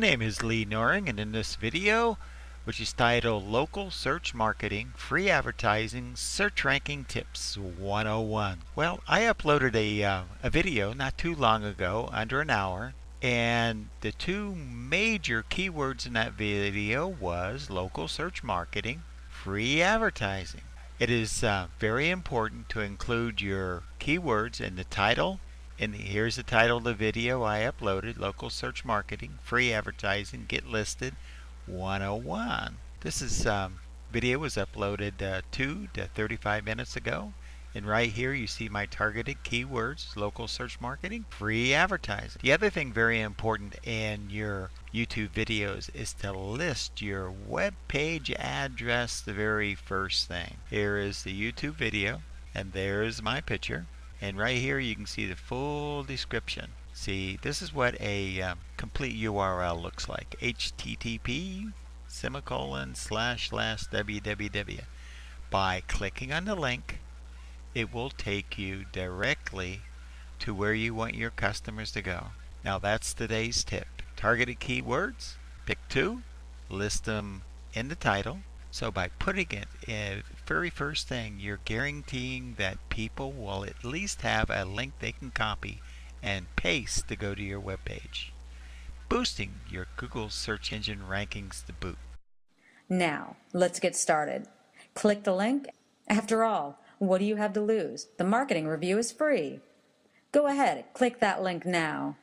name is Lee Noring, and in this video, which is titled Local Search Marketing, Free Advertising, Search Ranking Tips 101. Well, I uploaded a video not too long ago, under an hour, and the two major keywords in that video was local search marketing, free advertising. It is very important to include your keywords in the title. And here's the title of the video I uploaded, Local Search Marketing, Free Advertising, Get Listed 101. This video was uploaded 2 to 35 minutes ago. And right here you see my targeted keywords, local search marketing, free advertising. The other thing very important in your YouTube videos is to list your web page address the very first thing. Here is the YouTube video, and there's my picture. And right here you can see the full description. See, this is what a complete URL looks like. http://www. By clicking on the link, it will take you directly to where you want your customers to go. Now that's today's tip. Targeted keywords, pick two, list them in the title. So by putting it in the very first thing, you're guaranteeing that people will at least have a link they can copy and paste to go to your web page, boosting your Google search engine rankings to boot. Now, let's get started. Click the link. After all, what do you have to lose? The marketing review is free. Go ahead, click that link now.